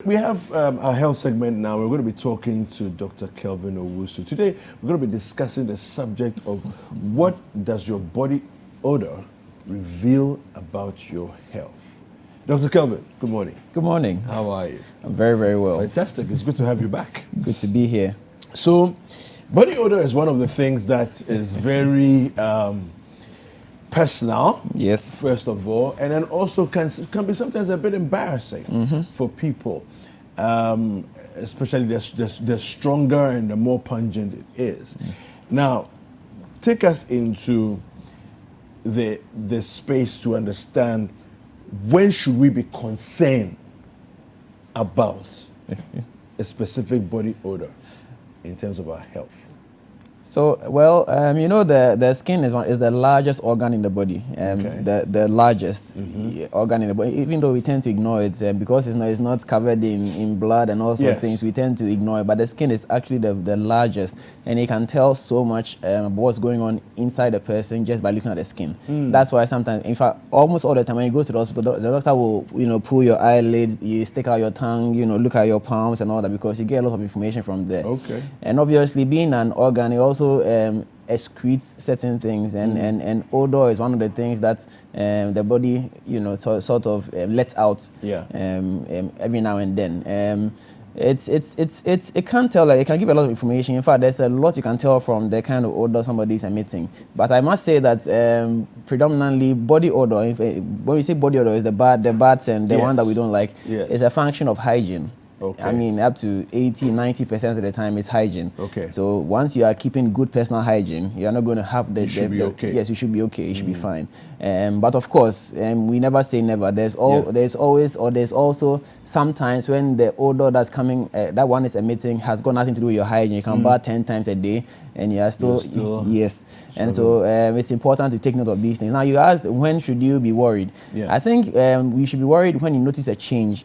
We have our health segment now. We're going to be talking to Dr. Kelvin Owusu. Today, we're going to be discussing the subject of what does your body odor reveal about your health. Dr. Kelvin, good morning. Good morning. How are you? I'm very, very well. Fantastic. It's good to have you back. Good to be here. So, body odor is one of the things that is very personal, Yes. first of all, and then also can be sometimes a bit embarrassing for people, especially the stronger and the more pungent it is. Now, take us into the space to understand when should we be concerned about a specific body odor in terms of our health. So, well, the skin is the largest organ in the body, the largest organ in the body. Even though we tend to ignore it because it's not covered in blood and all sorts of things, we tend to ignore it. But the skin is actually the largest, and it can tell so much about what's going on inside a person just by looking at the skin. That's why sometimes, in fact, almost all the time when you go to the hospital, the doctor will pull your eyelid, you stick out your tongue, look at your palms and all that, because you get a lot of information from there. Okay. And obviously, being an organ, it also excretes certain things, and odor is one of the things that the body sort of lets out every now and then. It can tell, like, it can give a lot of information. In fact, there's a lot you can tell from the kind of odor somebody is emitting. But I must say that predominantly body odor, when we say body odor, is the bad scent, the one that we don't like, is a function of hygiene. Okay. I mean, up to 80-90% of the time is hygiene. Okay. So once you are keeping good personal hygiene, you are not going to have the... You should be okay. Yes, you should be okay. You should be fine. But of course, we never say never. There's also sometimes when the odor that's coming, that one is emitting, has got nothing to do with your hygiene. You can bath 10 times a day, and you are still yes. And so it's important to take note of these things. Now, you asked, when should you be worried? Yeah. I think we should be worried when you notice a change.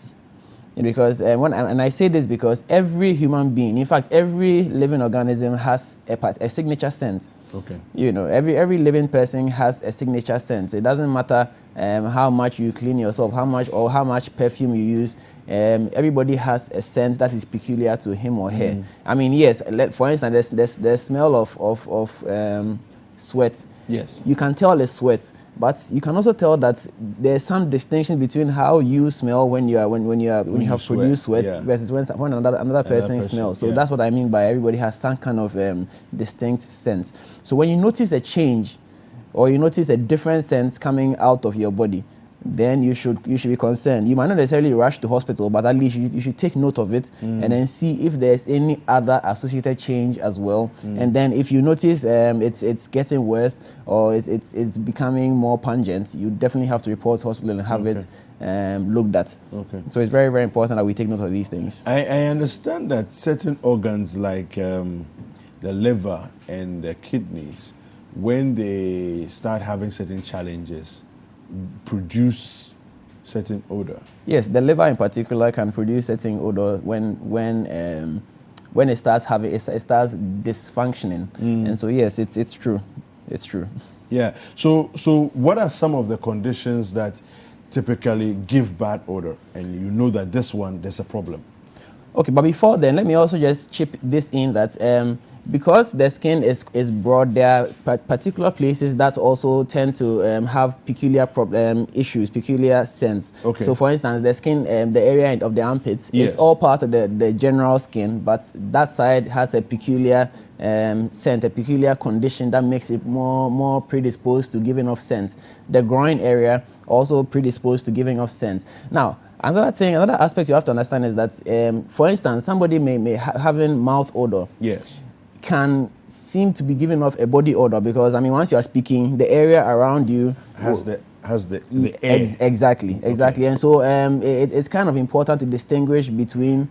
Because and I say this because every human being, in fact, every living organism has a signature scent. Okay. Every living person has a signature scent. It doesn't matter how much you clean yourself, how much perfume you use. Everybody has a scent that is peculiar to him or her. I mean, yes. For instance, there's the smell of sweat. Yes. You can tell it's sweat, but you can also tell that there's some distinction between how you smell when you have produced sweat versus when another person smells. So that's what I mean by everybody has some kind of distinct sense. So when you notice a change, or you notice a different sense coming out of your body, then you should be concerned. You might not necessarily rush to hospital, but at least you should take note of it and then see if there's any other associated change as well. And then if you notice it's getting worse, or it's becoming more pungent, you definitely have to report to hospital and have it looked at. Okay. So it's very, very important that we take note of these things. I understand that certain organs like the liver and the kidneys, when they start having certain challenges, produce certain odor. Yes, the liver in particular can produce certain odor when it starts dysfunctioning. And so yes, it's true. It's true. Yeah. So what are some of the conditions that typically give bad odor, and you know that there's a problem? Okay, but before then, let me also just chip this in that because the skin is broad, there are particular places that also tend to have peculiar issues, peculiar scents. Okay. So for instance, the skin, the area of the armpits, it's all part of the general skin, but that side has a peculiar scent, a peculiar condition that makes it more predisposed to giving off scent. The groin area also predisposed to giving off scent. Now, another aspect you have to understand is that, for instance, somebody may having mouth odor. Yes. Can seem to be giving off a body odor, because, I mean, once you are speaking, the area around you has the air. Exactly. Okay. And so it's kind of important to distinguish between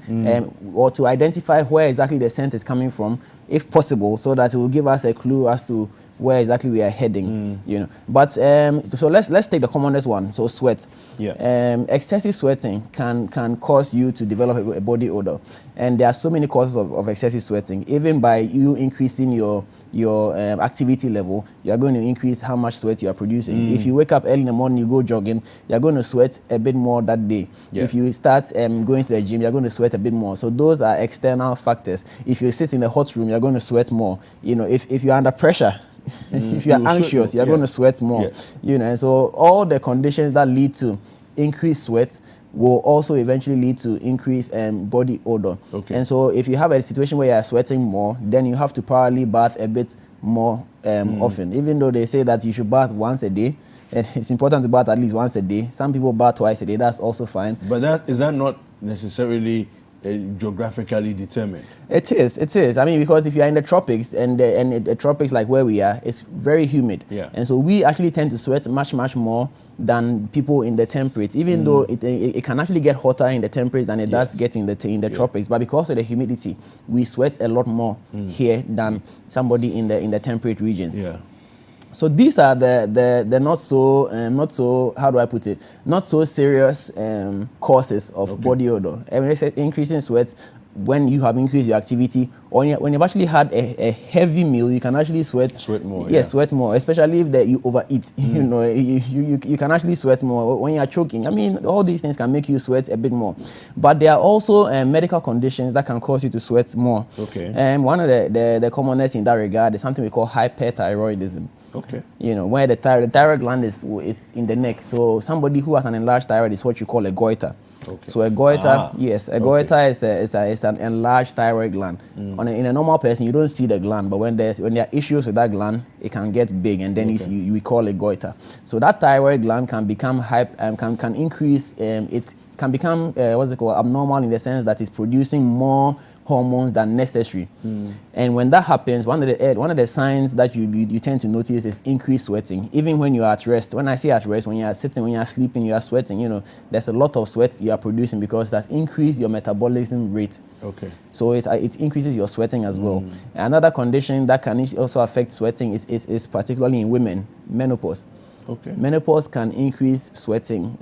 or to identify where exactly the scent is coming from, if possible, so that it will give us a clue as to where exactly we are heading, you know. But so let's take the commonest one. So sweat. Yeah. Excessive sweating can cause you to develop a body odor, and there are so many causes of excessive sweating. Even by you increasing your activity level, you are going to increase how much sweat you are producing. If you wake up early in the morning, you go jogging, you are going to sweat a bit more that day. Yeah. If you start going to the gym, you are going to sweat a bit more. So those are external factors. If you sit in a hot room, you are going to sweat more. You know, if you are under pressure, if you are anxious, you are going to sweat more. You know, and so all the conditions that lead to increased sweat will also eventually lead to increased body odor. Okay. And so if you have a situation where you are sweating more, then you have to probably bath a bit more often. Even though they say that you should bath once a day, and it's important to bath at least once a day. Some people bath twice a day, that's also fine. But is that not necessarily geographically determined? It is. I mean, because if you are in the tropics, and the tropics like where we are, it's very humid. Yeah. And so we actually tend to sweat much more than people in the temperate, even though it can actually get hotter in the temperate than it does get in the tropics. But because of the humidity, we sweat a lot more here than somebody in the temperate regions. Yeah. So these are the not so how do I put it, not so serious causes of body odor. I mean, increasing sweat when you have increased your activity, or when you've actually had a heavy meal, you can actually sweat more. Yes, sweat more, especially if you overeat. You know, you can actually sweat more when you are choking. I mean, all these things can make you sweat a bit more. But there are also medical conditions that can cause you to sweat more. Okay. One of the commonest in that regard is something we call hyperthyroidism. Okay. You know, where the thyroid gland is in the neck. So somebody who has an enlarged thyroid is what you call a goiter. Okay. So a goiter, goiter is an enlarged thyroid gland. In a normal person, you don't see the gland, but when there are issues with that gland, it can get big, and then we call it goiter. So that thyroid gland can become can increase. It can become abnormal in the sense that it's producing more hormones than necessary. And when that happens, one of the signs that you tend to notice is increased sweating, even when you are at rest. When I say at rest, when you are sitting, when you are sleeping, you are sweating. You know, there's a lot of sweat you are producing because that's increased your metabolism rate. Okay. So it increases your sweating as well. Another condition that can also affect sweating is particularly in women, menopause. Okay. Menopause can increase sweating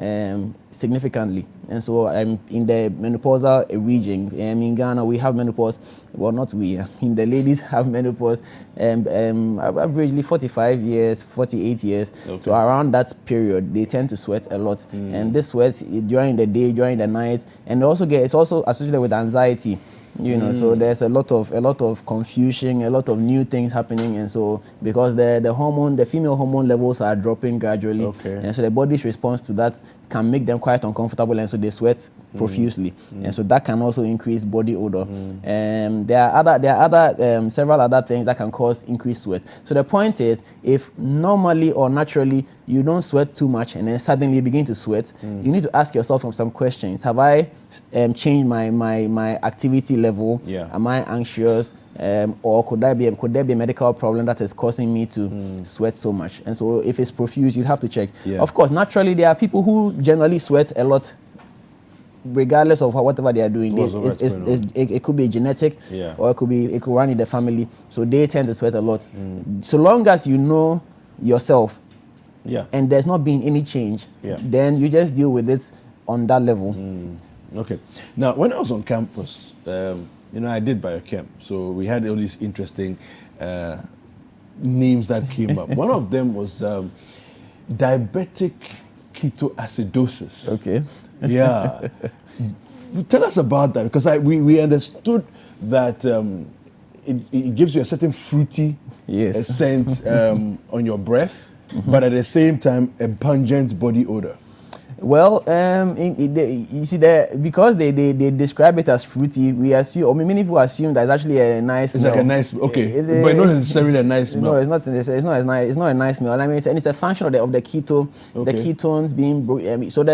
significantly. And so in the menopausal region, in Ghana, we have menopause. Well, not we. The ladies have menopause averagely 45 years, 48 years. Okay. So around that period, they tend to sweat a lot. And this sweat during the day, during the night, and it's also associated with anxiety. You know, so there's a lot of confusion, a lot of new things happening, and so because the female hormone levels are dropping gradually, and so the body's response to that can make them quite uncomfortable, and so they sweat profusely, and so that can also increase body odor. There are several other things that can cause increased sweat. So the point is, if normally or naturally you don't sweat too much, and then suddenly you begin to sweat, you need to ask yourself some questions. Have I changed my activity level? Am I anxious? Or could there be a medical problem that is causing me to sweat so much? And so if it's profuse, you'd have to check. Of course, naturally, there are people who generally sweat a lot regardless of whatever they are doing. It could be genetic, or it could run in the family. So they tend to sweat a lot. So long as you know yourself, and there's not been any change, then you just deal with it on that level. Okay. Now, when I was on campus, I did biochem, so we had all these interesting names that came up. One of them was Diabetic Ketoacidosis. Okay. Yeah. Tell us about that, because we understood that it gives you a certain fruity scent on your breath, but at the same time, a pungent body odor. Well, you see, because they describe it as fruity, we assume, or many people assume that it's actually a nice smell. It's like a nice, but not necessarily a nice smell. No, it's not. It's not as nice. It's not a nice smell. I mean, it's a function of the keto, the ketones being so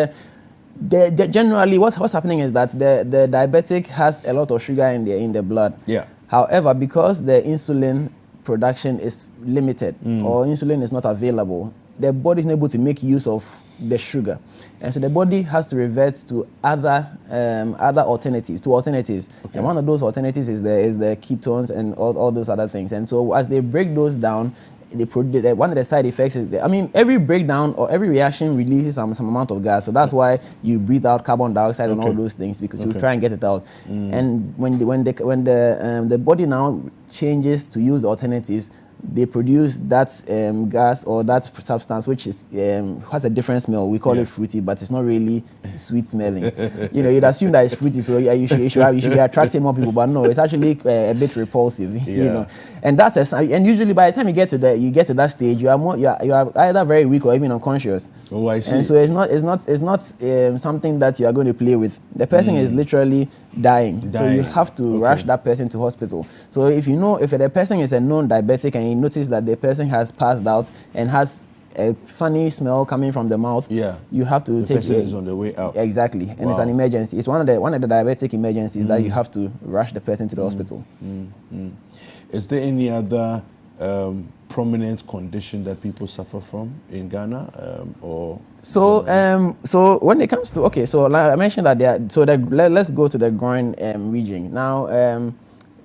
generally what's happening is that the diabetic has a lot of sugar in the blood. Yeah. However, because the insulin production is limited or insulin is not available, the body is not able to make use of the sugar, and so the body has to revert to other alternatives. And one of those alternatives is the ketones and all those other things. And so as they break those down, one of the side effects is every breakdown or every reaction releases some amount of gas. So that's why you breathe out carbon dioxide and all those things, because you try and get it out. And when the body now changes to use alternatives, they produce that gas or that substance which is has a different smell. We call it fruity, but it's not really sweet smelling. You'd assume that it's fruity, so you should be attracting more people, but no, it's actually a bit repulsive. And that's and usually by the time you get to that stage, you are either very weak or even unconscious. Oh, I see. And so it's not something that you are going to play with. The person is literally dying, so you have to rush that person to hospital. So if the person is a known diabetic and you notice that the person has passed out and has a funny smell coming from the mouth, you have to take the person is on the way out. Exactly, and it's an emergency. It's one of the diabetic emergencies that you have to rush the person to the hospital. Is there any other prominent condition that people suffer from in Ghana, So when it comes to so like I mentioned that let's go to the groin region now.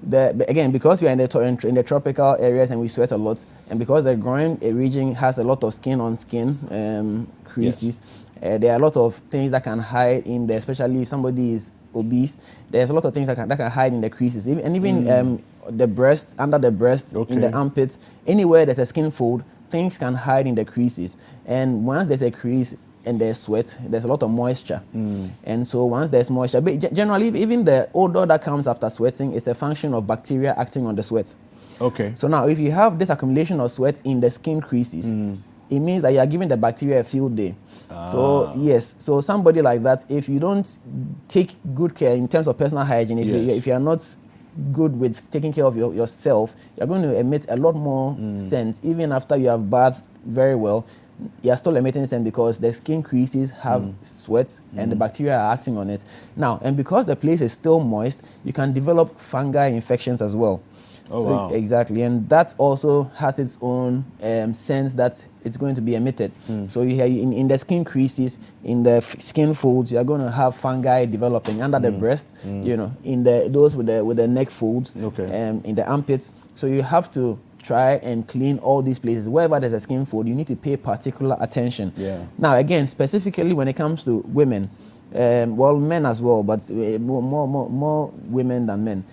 Again, because we are in the tropical areas and we sweat a lot, and because the groin region has a lot of skin on skin creases, there are a lot of things that can hide in there, especially if somebody is obese. There's a lot of things that can hide in the creases, even the breast, under the breast, in the armpit, anywhere there's a skin fold, things can hide in the creases. And once there's a crease and there's sweat, there's a lot of moisture. And so once there's moisture, but generally even the odor that comes after sweating is a function of bacteria acting on the sweat. Okay. So now if you have this accumulation of sweat in the skin creases, it means that you are giving the bacteria a field day. So yes, so somebody like that, if you don't take good care in terms of personal hygiene, if you are not good with taking care of yourself, you're going to emit a lot more scent. Even after you have bathed very well, you're still emitting scent because the skin creases have sweat and the bacteria are acting on it. Now, and because the place is still moist, you can develop fungal infections as well. Oh, wow. Exactly, and that also has its own sense that it's going to be emitted. So you have in the skin creases, in the skin folds, you're going to have fungi developing under the breast, in those with the neck folds, in the armpits. So you have to try and clean all these places. Wherever there's a skin fold, you need to pay particular attention. Now, again, specifically when it comes to women, men as well, but more women than men.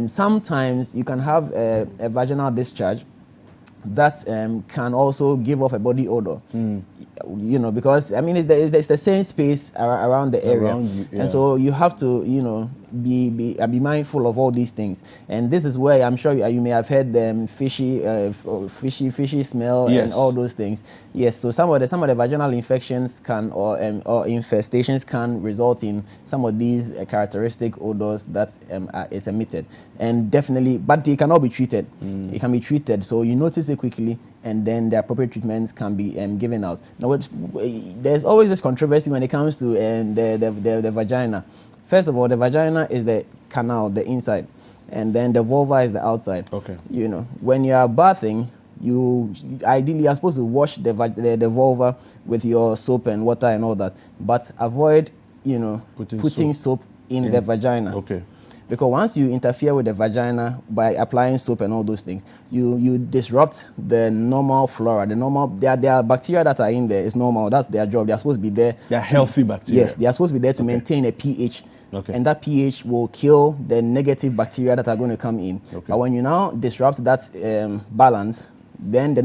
Sometimes you can have a vaginal discharge that can also give off a body odor. Because it's the same space around the area, and so you have to be mindful of all these things. And this is where I'm sure you may have heard them fishy smell and all those things. Yes, so some of the vaginal infections can or infestations can result in some of these characteristic odors that is emitted, and definitely, but they cannot be treated. It can be treated, so you notice it quickly, and then the appropriate treatments can be given out. Now, there's always this controversy when it comes to the vagina. First of all, the vagina is the canal, the inside, and then the vulva is the outside. Okay. When you are bathing, you ideally are supposed to wash the vulva with your soap and water and all that, but avoid putting soap in the vagina. Okay. Because once you interfere with the vagina by applying soap and all those things, you disrupt the normal flora. There are bacteria that are in there. It's normal. That's their job. They're supposed to be there. They're healthy bacteria. Yes, they are supposed to be there to maintain a pH. Okay. And that pH will kill the negative bacteria that are going to come in. Okay. But when you now disrupt that balance, then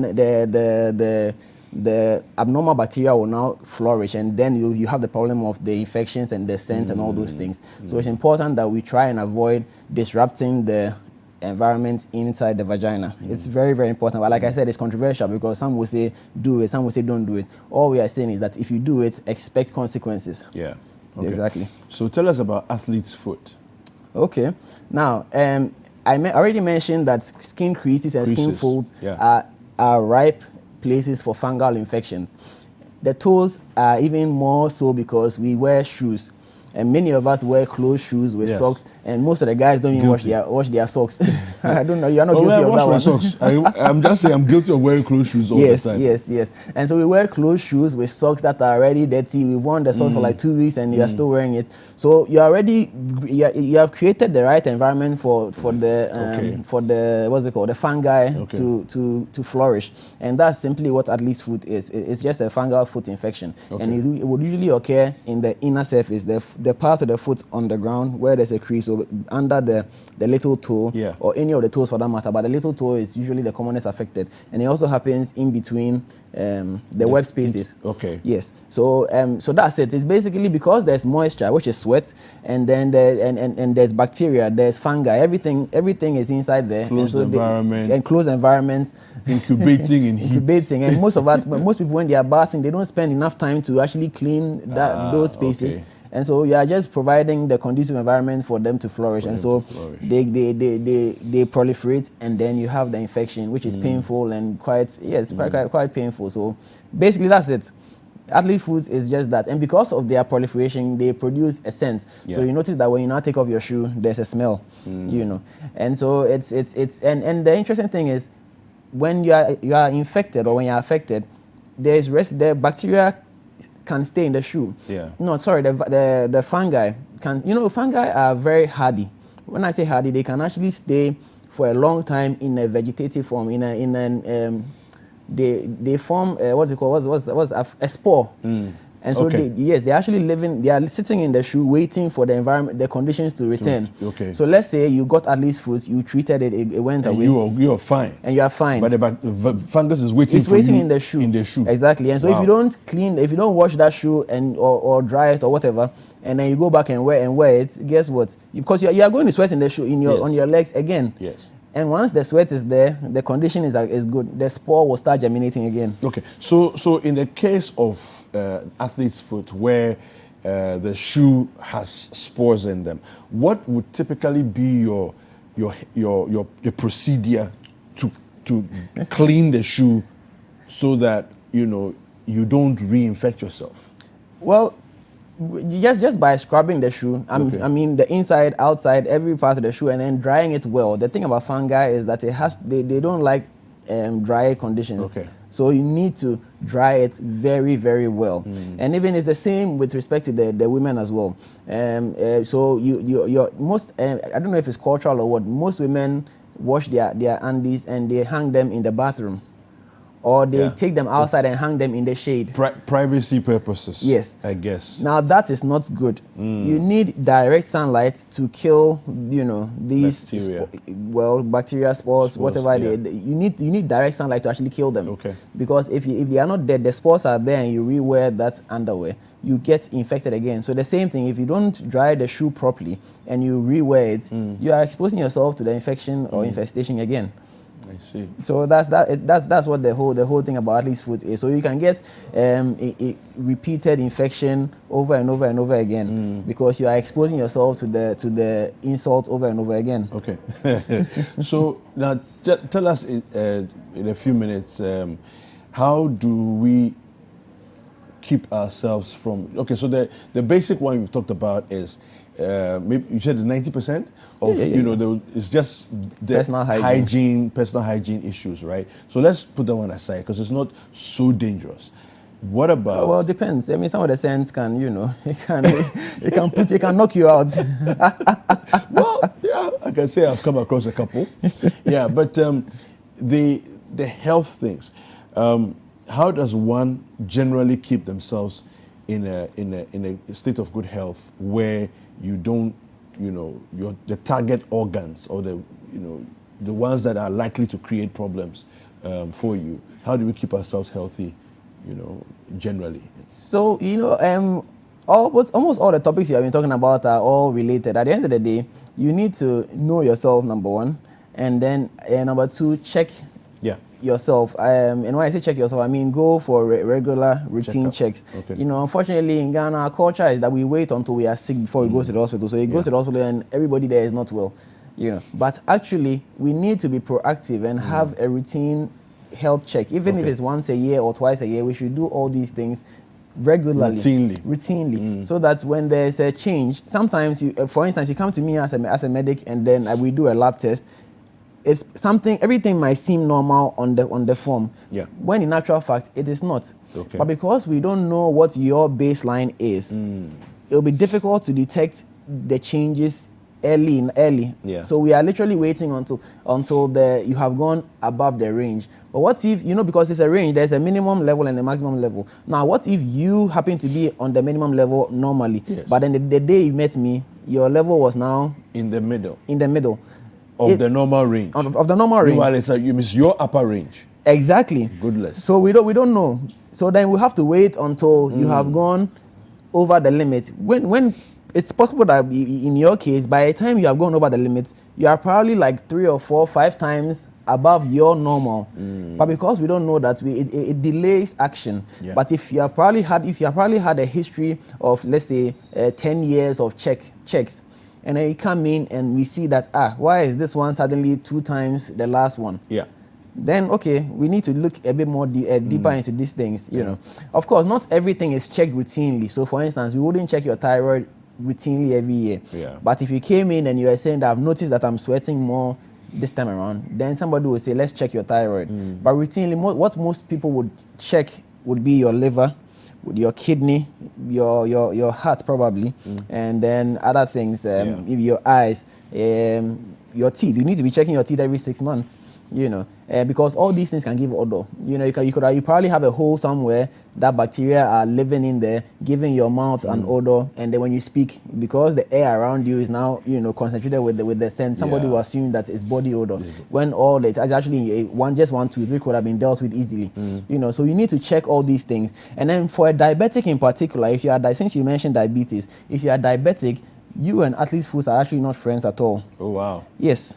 the abnormal bacteria will now flourish, and then you have the problem of the infections and the scent and all those things. So it's important that we try and avoid disrupting the environment inside the vagina. It's very, very important. But like I said, it's controversial because some will say do it, some will say don't do it. All we are saying is that if you do it, expect consequences. Yeah. Okay. Exactly. So tell us about athlete's foot. Okay. Now, I already mentioned that skin creases and skin folds are ripe places for fungal infections. The toes are even more so because we wear shoes. and many of us wear closed shoes with socks, and most of the guys don't even wash their socks. I don't know, you're not guilty of that one. Socks. I'm just saying I'm guilty of wearing closed shoes all the time. Yes. And so we wear closed shoes with socks that are already dirty. We've worn the socks for like 2 weeks and you're still wearing it. So you have created the right environment for the what's it called, the fungi to flourish. And that's simply what athlete's foot is. It's just a fungal foot infection. And it would usually occur in the inner surface, the part of the foot on the ground where there's a crease, or under the little toe, or any of the toes for that matter. But the little toe is usually the commonest affected. And it also happens in between the web spaces. Yes. So that's it. It's basically because there's moisture, which is sweat, and then there's bacteria, there's fungi. Everything is inside there. Closed environment. Enclosed environment. Incubating in heat. Incubating. And most people when they are bathing, they don't spend enough time to actually clean those spaces. And so you are just providing the conducive environment for them to flourish. They proliferate, and then you have the infection, which is painful and quite painful. So basically that's it. Athlete foot is just that. And because of their proliferation, they produce a scent. So you notice that when you now take off your shoe, there's a smell, And so it's the interesting thing is, when you are infected or when you are affected, the bacteria can stay in the shoe. No, sorry, the fungi can. Fungi are very hardy. When I say hardy, they can actually stay for a long time in a vegetative form. They form what's it called? What's a spore. And so they actually they are sitting in the shoe waiting for the environment, the conditions to return. So let's say you got athlete's foot, you treated it, it went away. You are fine. And you are fine. But the fungus is waiting. It's waiting in the shoe. Exactly. And so if you don't wash that shoe or dry it or whatever, and then you go back and wear it, guess what? Because you are going to sweat in the shoe on your legs again. And once the sweat is there, the condition is good. The spore will start germinating again. So in the case of athlete's foot, where the shoe has spores in them, what would typically be your procedure to clean the shoe so that you don't reinfect yourself? Well, just by scrubbing the shoe, I mean the inside, outside, every part of the shoe, and then drying it well. The thing about fungi is that they don't like dry conditions. So you need to dry it very, very well. And even it's the same with respect to the women as well. So I don't know if it's cultural or what, most women wash their undies and they hang them in the bathroom. Or they take them outside and hang them in the shade. Privacy purposes. Yes. I guess. Now that is not good. You need direct sunlight to kill, these bacteria, spores, whatever. You need direct sunlight to actually kill them. Because if they are not dead, the spores are there, and you rewear that underwear, you get infected again. So the same thing, if you don't dry the shoe properly and you rewear it, you are exposing yourself to the infection or infestation again. I see. So that's what the whole thing about athlete's foot is. So you can get a repeated infection over and over and over again because you are exposing yourself to the insult over and over again. So now tell us in a few minutes, how do we keep ourselves from? So the basic one we've talked about is maybe you said 90% of it's just the personal hygiene issues, right? So let's put that one aside because it's not so dangerous. What about? Well, it depends. I mean, some of the scents can, it can knock you out. Well, yeah, I can say I've come across a couple. Yeah, but the health things. How does one generally keep themselves in a state of good health where you don't, the target organs or the ones that are likely to create problems for you? How do we keep ourselves healthy, generally? So, almost all the topics you have been talking about are all related. At the end of the day, you need to know yourself, number one, and then number two, check yourself. And when I say check yourself, I mean go for regular routine checks. Unfortunately in Ghana, our culture is that we wait until we are sick before we go to the hospital. So you go to the hospital and everybody there is not well. But actually we need to be proactive and have a routine health check. Even if it's once a year or twice a year, we should do all these things regularly, routinely, so that when there's a change, sometimes you, for instance, you come to me as a medic, and then we do a lab test. It's something, everything might seem normal on the form, when in actual fact it is not. Okay. But because we don't know what your baseline is, it'll be difficult to detect the changes early. Yeah. So we are literally waiting until you have gone above the range. But what if, because it's a range, there's a minimum level and a maximum level. Now, what if you happen to be on the minimum level normally, but then the day you met me, your level was now in the middle of the normal range. Of the normal range. Meanwhile, you miss your upper range. Exactly. Goodness. So we don't know. So then we have to wait until you have gone over the limit. When it's possible that in your case, by the time you have gone over the limit, you are probably like 3 or 4, 5 times above your normal. But because we don't know that, it delays action. Yeah. But if you have probably had a history of, let's say, 10 years of checks, and then you come in and we see that, why is this one suddenly 2 times the last one? Yeah. Then, okay, we need to look a bit more deeper into these things, you know. Of course, not everything is checked routinely. So, for instance, we wouldn't check your thyroid routinely every year. Yeah. But if you came in and you were saying that I've noticed that I'm sweating more this time around, then somebody will say, let's check your thyroid. But routinely, what most people would check would be your liver, your kidney, your heart probably, and then other things, your eyes, your teeth. You need to be checking your teeth every 6 months. Because all these things can give odor. You probably have a hole somewhere that bacteria are living in there, giving your mouth an odor, and then when you speak, because the air around you is now, concentrated with the scent, somebody will assume that it's body odor. When all it is actually one tooth, which could have been dealt with easily. So you need to check all these things. And then for a diabetic in particular, since you mentioned diabetes, if you are diabetic, you and athlete's foods are actually not friends at all. Oh, wow. Yes.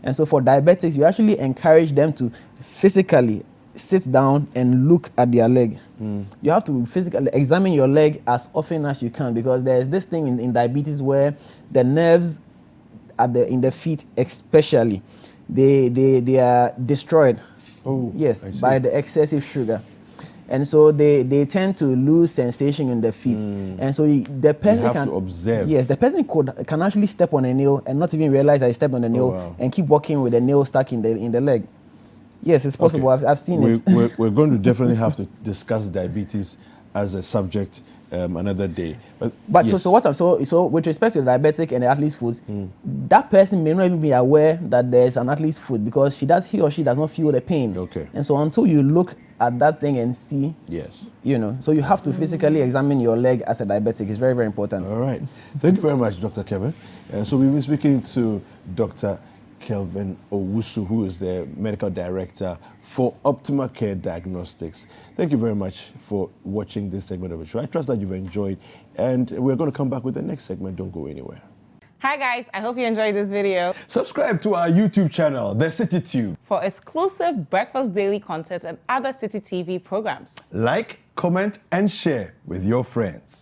And so for diabetics, you actually encourage them to physically sit down and look at their leg. You have to physically examine your leg as often as you can, because there's this thing in diabetes where the nerves in the feet especially, they are destroyed. Oh, yes, by the excessive sugar. And so they tend to lose sensation in the feet. And so the person have to observe. Yes, the person can actually step on a nail and not even realize that he stepped on a nail and keep walking with the nail stuck in the leg. Yes, it's possible. Okay. I've seen it. We're going to definitely have to discuss diabetes as a subject another day. But yes. So with respect to the diabetic and the athlete's food, that person may not even be aware that there's an athlete's food, because he or she does not feel the pain. Okay. And so until you look at that thing and see, so you have to physically examine your leg as a diabetic. It's very, very important. All right. Thank you very much, Dr. Kelvin. So we've been speaking to Dr. Kelvin Owusu, who is the medical director for Optimal Care Diagnostics. Thank you very much for watching this segment of the show. I trust that you've enjoyed, and we're going to come back with the next segment. Don't go anywhere. Hi guys, I hope you enjoyed this video. Subscribe to our YouTube channel, The City Tube, for exclusive breakfast daily content and other City TV programs. Like, comment, and share with your friends.